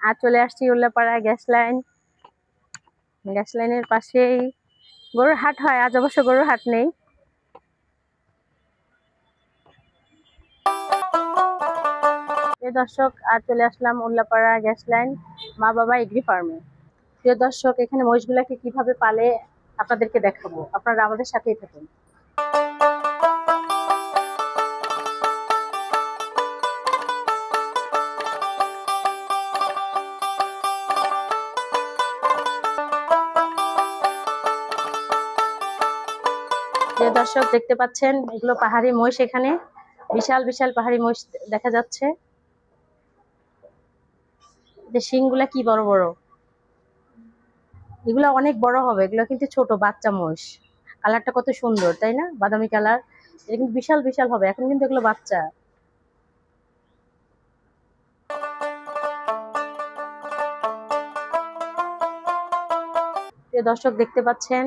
আর চলে আসছি Ullapara gas line. Gas লাইনের পাশেই গরুর হাট হয়, আজ অবশ্য গরুর হাট নেই। প্রিয় দর্শক, আর চলে আসলাম উল্লাপাড়া গ্যাস লাইন মা বাবা এগ্রি ফার্মে। প্রিয় দর্শক, এখানে মহিষগুলাকে কিভাবে পালে আপনাদেরকে দেখাবো, আপনারা আমাদের সাথেই থাকুন। প্রিয় দর্শক, দেখতে পাচ্ছেন এগুলো পাহাড়ি মহিষ। এখানে বিশাল বিশাল পাহাড়ি মহিষ দেখা যাচ্ছে। যে শিংগুলা কি বড় বড়, এগুলো অনেক বড় হবে। এগুলো কিন্তু ছোট বাচ্চা মহিষ। কালারটা কত সুন্দর, তাই না? বাদামি কালার। এটা কিন্তু বিশাল বিশাল হবে। এখন কিন্তু এগুলো বাচ্চা। প্রিয় দর্শক, দেখতে পাচ্ছেন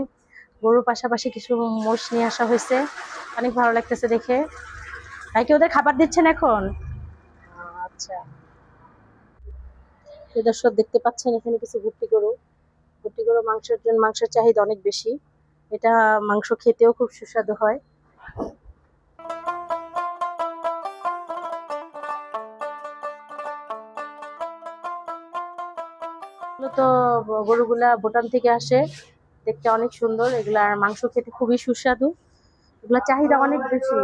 গরুর পাশাপাশি কিছু মোষ নিয়ে আসা হয়েছে। অনেক ভালো লাগতেছে দেখে। তাই কি ওদের খাবার দিচ্ছেন এখন? আচ্ছা। প্রিয় দর্শক, দেখতে পাচ্ছেন এখানে কিছু গুটি গরু। গুটি গরু মাংসের জন্য, মাংসের চাহিদা অনেক বেশি। এটা মাংস খেতেও খুব সুস্বাদু হয়। তো গরুগুলা ভুটান থেকে আসে, দেখতে অনেক সুন্দর। এগুলার মাংস খেতে খুবই সুস্বাদু। এগুলার চাহিদা অনেক বেশি।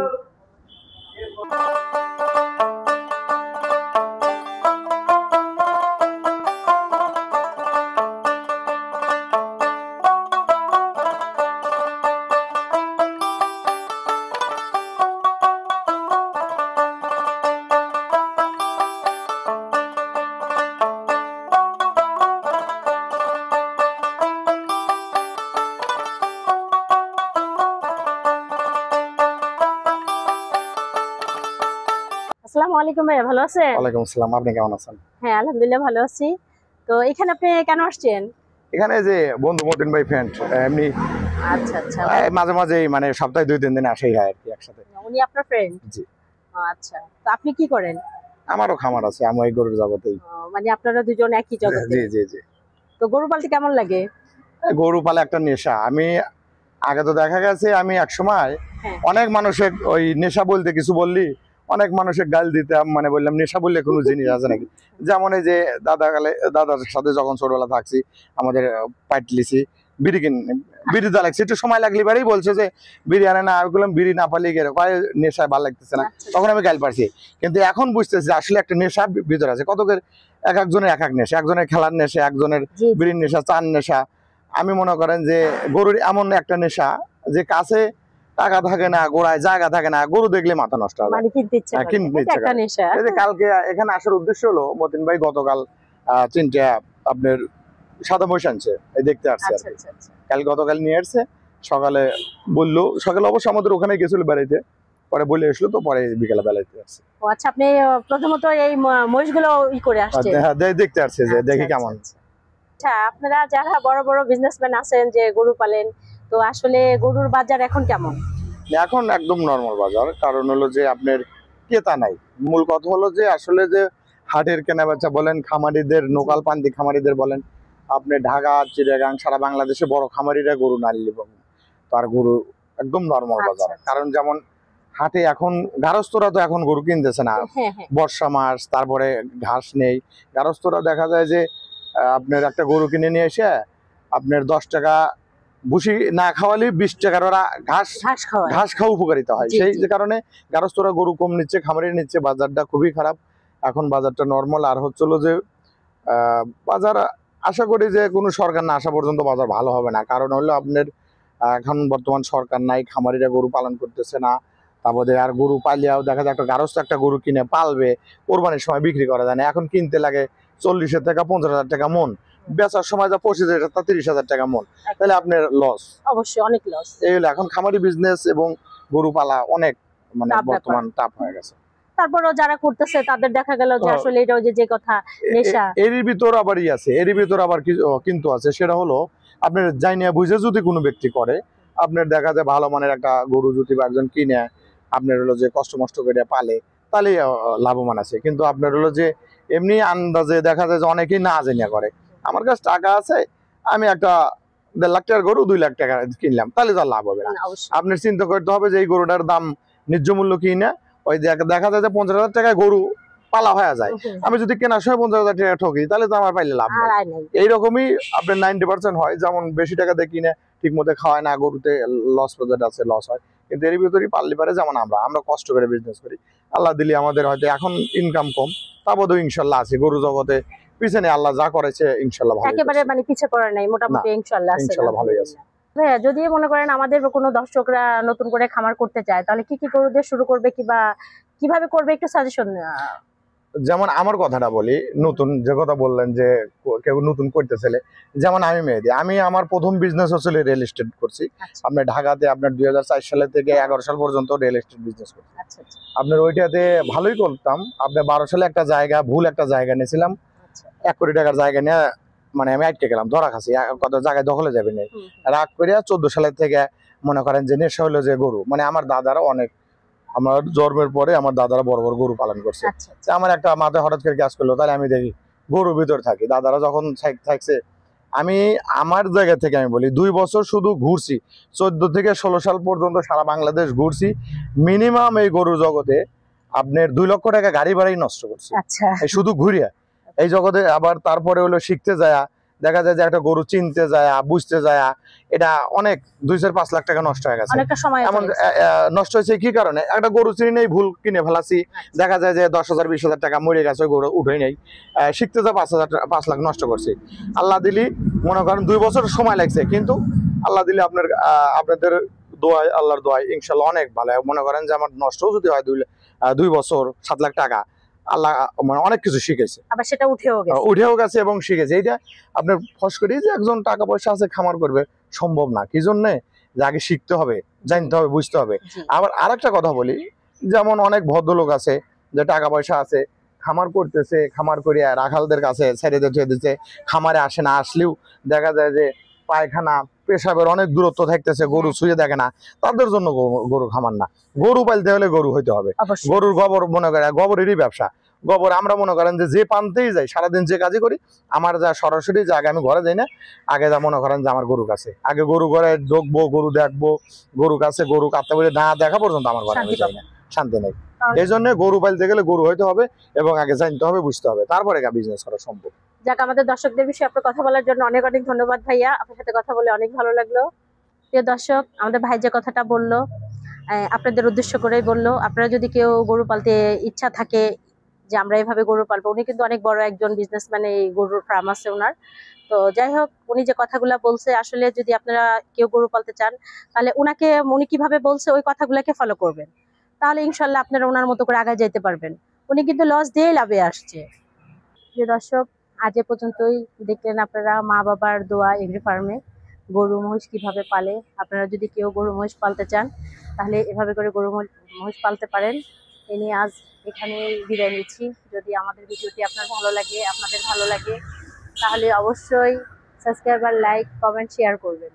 আসসালামু আলাইকুম ভাইয়া, ভালো আছেন? ওয়ালাইকুম আসসালাম, আপনি কেমন আছেন? হ্যাঁ, আলহামদুলিল্লাহ ভালো আছি। তো এখানে আপনি কেন আসছেন? এখানে যে বন্ধু মতিন ভাই ফ্রেন্ড এমনি। আচ্ছা আচ্ছা। মাঝে মাঝে মানে সপ্তাহে 2-3 দিন আসেই হয় আর কি একসাথে। উনি আপনার ফ্রেন্ড? জি। আচ্ছা, তো আপনি কি করেন? আমারও খামার আছে, আমি ওই গরুর জগতেই। মানে আপনারা দুজন একই জগতে? জি জি জি। তো গরু পালতে কেমন লাগে? গরু পালা একটা নেশা। আমি আগে তো দেখা গেছে আমি একসময় অনেক মানুষের ওই নেশা বলতে কিছু বললি অনেক মানুষের গাল দিতাম, মানে বললাম নেশা বললে কোনো জিনিস আছে নাকি। যেমন এই যে দাদার সাথে যখন ছোটবেলা থাকছি, আমাদের পাইটলিছি বিড়ি দা লাগছে, একটু সময় লাগলে বাড়ি বলছে যে বিড়ি আনে না। আমি বললাম বিড়ি না পালিয়ে গেলে কয় নেশায় ভালো লাগতেছে না। তখন আমি গাল পারছি। কিন্তু এখন বুঝতেছি আসলে একটা নেশা ভিতরে আছে। কতকের এক একজনের এক এক নেশা, একজনের খেলার নেশা, একজনের বিড়ির নেশা, চার নেশা। আমি মনে করেন যে গরুর এমন একটা নেশা যে কাছে টাকা থাকে না, গোড়ায় জায়গা থাকে না, গরু দেখলে মাথা নষ্ট হয়। কালকে এখানে আসার উদ্দেশ্য হলো মতিন ভাই গতকাল 3টা আপনার সাদা মহিষ আনছে, দেখতে আসছে। কাল গতকাল নিয়ে আসছে, সকালে বললো, সকালে অবশ্য আমাদের ওখানে গেছিল বেড়াইতে, পরে বলে আসলো, তো পরে বিকেলে বেড়াইতে আসছে। আচ্ছা, আপনি প্রথমত এই মহিষগুলো ই করে আসছে? হ্যাঁ, দেখতে আসছে যে দেখি কেমন। আচ্ছা, আপনারা যারা বড় বড় বিজনেসম্যান আছেন যে গরু পালেন, তো আসলে গরুর বাজার এখন কেমন? এখন একদম নরমাল বাজার। কারণ হলো যে আপনার ক্রেতা নাই। মূল কথা হলো যে আসলে যে হাটের কেনা বেচা বলেন, খামারিদের লোকাল পান্তি খামারিদের বলেন, আপনি ঢাকা, চিটাগাং, সারা বাংলাদেশে বড় খামারিরা গরু না নিলে তার গরু একদম নরমাল বাজার। কারণ যেমন হাটে এখন গারস্থরা তো এখন গরু কিনতেছে না। বর্ষা মাস, তারপরে ঘাস নেই। গারস্থরা দেখা যায় যে আপনার একটা গরু কিনে নিয়ে এসে আপনার 10 টাকা ভুসি না খাওয়ালে 20 টাকার ওরা ঘাস খাওয়া উপকারিতা হয়। সেই কারণে গারস্থরা গরু কম নিচ্ছে, খামারি নিচ্ছে। বাজারটা খুবই খারাপ এখন, বাজারটা নর্মাল। আর হচ্ছিল যে বাজার আশা করি যে কোনো সরকার না আসা পর্যন্ত বাজার ভালো হবে না। কারণ হলো আপনার এখন বর্তমান সরকার নাই, খামারিরা গরু পালন করতেছে না। তারপরে আর গরু পালিয়াও দেখা যায় একটা গারস্থ একটা গরু কিনে পালবে, কোরবানির সময় বিক্রি করা যায় না। এখন কিনতে লাগে 40,000 টাকা, 50,000 টাকা মন, বেচার সময় যা 25,000 টাকা, 30,000 টাকা মন, তাহলে আপনার লস, অবশ্যই অনেক লস। এই হলো এখন খামারি বিজনেস এবং গরু পালা অনেক মানে বর্তমান টাফ হয়ে গেছে। তারপরও যারা করতেছে তাদের দেখা গেল যে আসলে এটা যে কথা নেশা, এরই ভিতর আবার আছে, এরই ভিতর আবার কিন্তু আছে। সেটা হলো আপনার জানিয়া বুঝে যদি কোনো ব্যক্তি করে, আপনার দেখা যায় ভালো মানের একটা গরু যদি একজন কিনে আপনার হলো যে কষ্ট মষ্ট করে পালে, তাহলে লাভবান আছে। কিন্তু আপনার হলো যে এমনি আন্দাজে দেখা যায় যে অনেকেই না জেনে করে। আমার কাছে টাকা আছে, আমি একটা 1.5 লাখ টাকার গরু 2 লাখ টাকা কিনলাম, তাহলে তার লাভ হবে না। অবশ্যই। আপনার চিন্তা করতে হবে যে এই গরুটার দাম ন্যায্য মূল্য কিনা, ওই দেখা যায় যে 50,000 টাকায় গরু পালা হয়ে যায়, আমি যদি কেনার সময় 50,000 টাকা ঠকি তাহলে তো আমার পাইলে লাভ নেই। এইরকমই আপনার 90% হয়, যেমন বেশি টাকা দিয়ে কিনে ঠিক মতো খাওয়ায় না, গরুতে লস প্রজেক্ট আছে, লস হয়। কিন্তু এর ভিতরেই পারলে পারে, যেমন আমরা কষ্ট করে বিজনেস করি, আল্লাহ দিলে আমাদের হয়তো এখন ইনকাম কম, তারপরেও ইনশাল্লাহ আছে গরু জগতে পিছনে আল্লাহ যা করেছে ইনশাল্লাহ ভালো, একেবারে মানে পিছে পড়া নাই, মোটামুটি ইনশাআল্লাহ আছে, ইনশাল্লাহ ভালোই আছে। ভাইয়া যদি মনে করেন আমাদের কোনো দর্শকরা নতুন করে খামার করতে চায়, তাহলে কি কি গরু দিয়ে শুরু করবে কিবা কিভাবে করবে একটু সাজেশন। যেমন আমার কথাটা বলি, নতুন যে কথা বললেন যে কেউ নতুন করতেছিলে, যেমন আমি মেহেদি, আমি আমার প্রথম বিজনেস হচ্ছিল রিয়েল এস্টেট করছি। আপনার ঢাকাতে আপনার 2004 সালে থেকে 11 সাল পর্যন্ত রিয়েল এস্টেট বিজনেস করছি। আপনার ওইটাতে ভালোই করতাম। আপনার 12 সালে একটা জায়গা, ভুল একটা জায়গা নিয়েছিলাম, 1 কোটি টাকার জায়গা নিয়ে মানে আমি আটকে গেলাম, ধরা খাচ্ছি, কত জায়গায় দখলে যাবে নেই, রাগ করে 14 সালের থেকে মনে করেন যে নেশা হলো যে গরু, মানে আমার দাদারা অনেক, আমার জন্মের পরে আমার দাদারা বড় বড় গরু পালন করছে। আমার একটা মাথায় হঠাৎ করে গ্যাস করলো, তাহলে আমি দেখি গরু ভিতর থাকি, দাদারা যখন থাকছে, আমি আমার জায়গা থেকে আমি বলি 2 বছর শুধু ঘুরছি, 14 থেকে 16 সাল পর্যন্ত সারা বাংলাদেশ ঘুরছি, মিনিমাম এই গরু জগতে আপনার 2 লক্ষ টাকা গাড়ি ভাড়াই নষ্ট করছি শুধু ঘুরিয়া এই জগতে। আবার তারপরে হলো শিখতে যায়, দেখা যায় যে একটা গরু চিনতে যায়, বুঝতে যায়, এটা অনেক 2-5 লাখ টাকা নষ্ট হয়ে গেছে। এমন নষ্ট হয়েছে কি কারণে, একটা গরু চিনি নেই, ভুল কিনে ফেলাছি, দেখা যায় যে 10,000-20,000 টাকা মরে গেছে, গরু উঠেই নেই, শিখতে যায় 5 লাখ নষ্ট করছি। আল্লাহ দিলি মনে করেন 2 বছর সময় লাগছে, কিন্তু আল্লাহ দিলি আপনাদের দোয়ায়, আল্লাহর দোয়ায় ইনশাল্লাহ অনেক ভালো। মনে করেন যে আমার নষ্টও যদি হয় 2 বছর 7 লাখ টাকা, আল্লাহ মানে অনেক কিছু শিখেছে, আবার সেটা উঠেও গেছে এবং শিখেছে। এইটা আপনার ফস করি যে একজন টাকা পয়সা আছে খামার করবে সম্ভব না, কি জন্যে যে আগে শিখতে হবে, জানতে হবে, বুঝতে হবে। আবার আরেকটা কথা বলি, যেমন অনেক ভদ্রলোক আছে যে টাকা পয়সা আছে, খামার করতেছে, খামার করিয়া রাখালদের কাছে ছেড়ে দিচ্ছে, খামারে আসে না, আসলেও দেখা যায় যে পায়খানা পেশাবের অনেক দূরত্ব থাকতেছে, গরু ছুঁয়ে দেখে না, তাদের জন্য গরু খামার না। গরু পালতে হলে গরু হইতে হবে, গরুর গোবর মনে করে গোবরেরই ব্যবসা। গোবর আমরা মনে করেন যে প্রান্তেই যাই, সারাদিন যে কাজই করি, আমার যা সরাসরি যে আগে আমি ঘরে যাই না, আগে যা মনে করেন যে আমার গরু কাছে, আগে গরু ঘরে ঢুকবো, গরু দেখবো, গরু কাছে, গরু কাটতে বলে না দেখা পর্যন্ত আমার ঘরে আমি যাই না, শান্তি নেই। এই জন্য গরু পালতে গেলে গরু হইতে হবে এবং আগে জানতে হবে, বুঝতে হবে, তারপরে বিজনেস করা সম্ভব। যাক, আমাদের দর্শকদের বিষয়ে আপনার কথা বলার জন্য অনেক অনেক ধন্যবাদ ভাইয়া, আপনার সাথে কথা বলে অনেক ভালো লাগলো। প্রিয় দর্শক, আমাদের ভাই যে কথাটা বললো আপনাদের উদ্দেশ্য করেই বললো, আপনারা যদি কেউ গরু পালতে ইচ্ছা থাকে যে আমরা এভাবে গরু পালবো, উনি কিন্তু অনেক বড় একজন বিজনেসম্যান, এই গরুর ফার্ম আছে ওনার। তো যাই হোক, উনি যে কথাগুলা বলছে, আসলে যদি আপনারা কেউ গরু পালতে চান, তাহলে উনি কিভাবে বলছে ওই কথাগুলোকে ফলো করবেন, তাহলে ইনশাল্লাহ আপনারা ওনার মতো করে আগায় যেতে পারবেন। উনি কিন্তু লস দিয়ে লাভে আসছে। প্রিয় দর্শক, আজ এ পর্যন্তই। দেখলেন আপনারা মা বাবার দোয়া এগ্রি ফার্মে গরু মহিষ কিভাবে পালে। আপনারা যদি কেউ গরু মহিষ পালতে চান, তাহলে এভাবে করে গরু মহিষ পালতে পারেন। এ নিয়ে আজ এখানে বিদায় নিচ্ছি। যদি আমাদের ভিডিওটি আপনাদের ভালো লাগে, তাহলে অবশ্যই সাবস্ক্রাইব আর লাইক, কমেন্ট, শেয়ার করবেন।